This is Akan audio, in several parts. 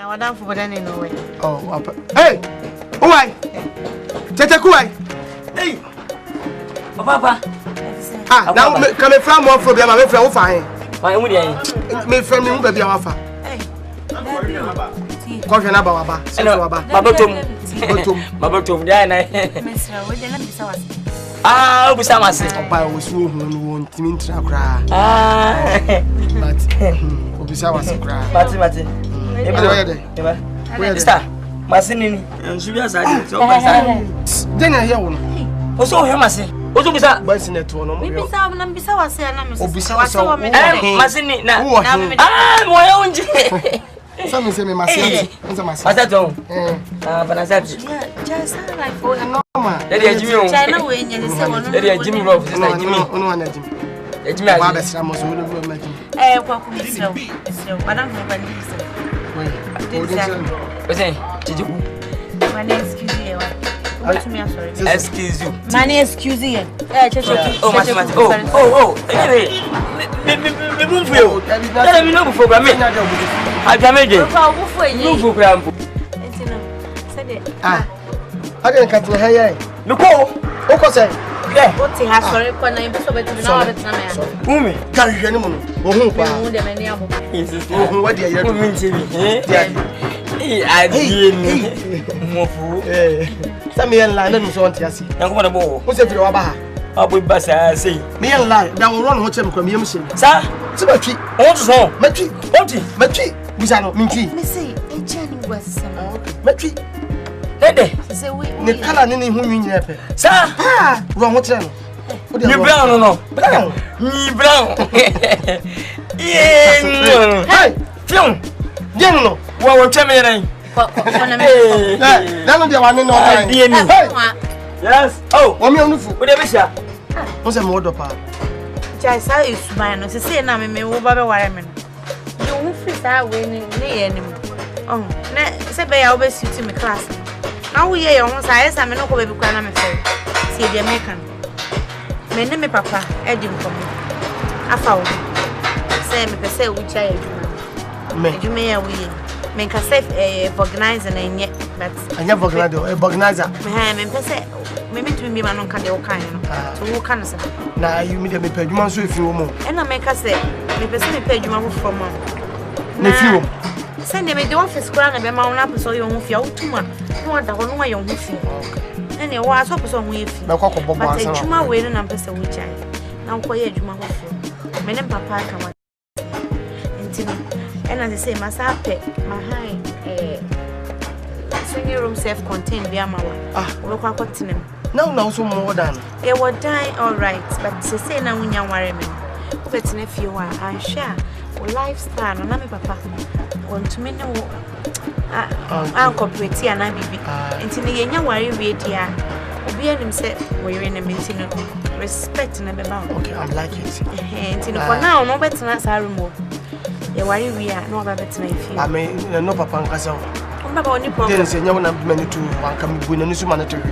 I want for any no way. Oh, hey! Why? Tete Kuai! Hey! Papa! Ah, now come from one for them, I'm from fine. My own day. Me from you, baby, I'm offer. Coffee na baba. Babatum, Diana. Ah, Obusamase. Oba osu hu won timi ntra kra. But Obusamase kra. Mati. Sister, Masini, nsu bi asade. So pesa. Dena here won. Oso he mase. Oso bisa. Basi net won no. Bisa na bisa wase na me. Obisa Masini na. Mo ya unji. Some say me masi. Nsa masi. Pasaton. Panasati. Just like for no ma. Daddy Jimmy o. China we nya se wono. Daddy Jimmy bro, sister Jimmy. Ono na Jimmy. Jimmy aji. Wa besra mo so wo ma Jimmy. Kwa ku bisra. Madam for bandi bisra. Wait. Did you? Mani excuse you. Excuse you. Mani excuse you. Oh, Mati. Oh. Anyway, me move you. Tell me no before me. I can make it. No program. Ah. I didn't cut your hair. Look, okay, say. Yeah. What has sorry for na imposo betu na betu na me. Umi, kan hwe ni mu no. Ohun pa. Ohun de mani abo. Ohun wa de ya. Umi ntibi. Adie ni. Mofu. Some young line and so on. Tiasi. Yanko na bo. Who said you are baha? Abu basa say. Me young line. That will run watch him come here. Sir. Tibachi. On so. Machi. Machi. Bisano. Minti. Me say. E chani was sama. Machi. Dede. Say we. Ne kala ni hu nyi epe. Sir. Ah. Run watch him. Ni brown no. Brown. Ni brown. Yeah. Hey. Fion. Bien no. Wa chamere. None of the one no. Yes. Oh, what me on fu? What dey bisha? What's a model pa? Jai sa is mine. No say na me wo ba be ware me. You hu fi sa we ni ye ni. Oh, na say be ya obe suit me class. Na wo ye your ho sa yes am no ko be kwa na me fe. See the American. Me ne me papa e di nkomo. Afa wo. Say me pese wo cha eduma. Me. Eduma ya wo ye. Men ka say organizer na nye but anya organizer me pese me mitumi bi ma no ka de wo kan no so wo kan so na you me de me padwuma so efi wo mo e na me ka say me pese me padwuma ho from am na fi wo send me the office kra na be ma wona pese yo ho fia wotuma no oda ho no yo ho fia ene wo aso pese ho efi me kwa ko bobo ansa na adwuma we no na pese wo chai na nko ye adwuma ho fia me ne papa ka wa ntino and as I say, my sape, my high, swinging room self-contained, be a mawa. Look at what's in him. No, so more than. They will die all right, but to say now when you're worried, but if you are, I share lifestyle, and I'm papa. Want to me know I'll cooperate and I be until the young worry read here. Be himself, we're in a meeting of respect and about. Okay, I like it. And for now, no better than us, I remove. Why we are no about it. I mean, no papa and castle. Papa only problem. Say, you want to many to one come with an instrumentary.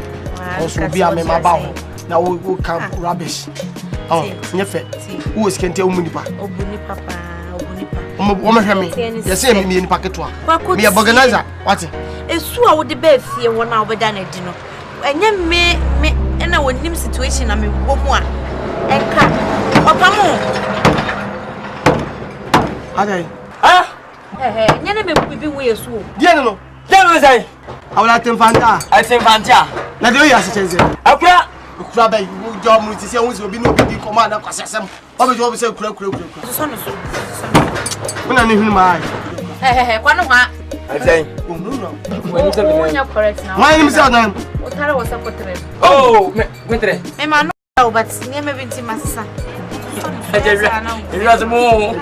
Also, be a member bow. Now we come rubbish. Oh, never. Who is can tell me, Papa? Woman, you say me in packet one. Me a organizer. What? It's so would the bed here 1 hour done it, you know. And then me, and I would name situation. I mean, one and cut. Papa. Hey, never be weird. Diano, say, I will let him fanta. I think Fanta. Now, do you assist? Akra, Crabbe, job with the will be no big commander. What would you always say? When I knew him, one of my I say, my name is Adam. What was up with it? Oh, winter. Mamma, no, but never been to my son. It was more.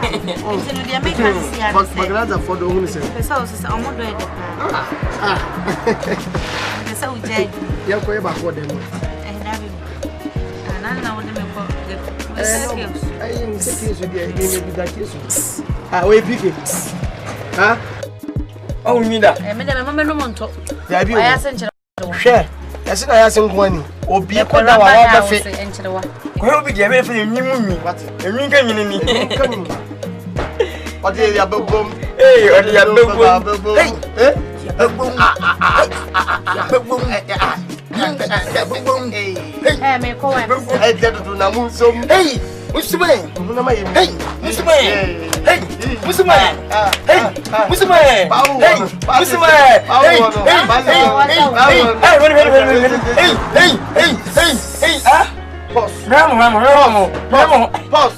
But rather for the woman, the house is almost ready. The so dead. You're going back for them. And I know the I am sick with the ah, we pick it. Huh? Oh, me that. I made a moment on top. I sent share. I said I asked him one. Or be a corner of the face. Will be the everything you knew me. What? A ring can you need? What is your boom? Hey, what you do? Hey, me ko wa. Hey, do na mu so. hey, Musume. Na ma ye. Hey, Musume. Hey, Musume. Hey, Musume. Hey, Musume. Hey, hey, ah. Boss. Ramo. Boss.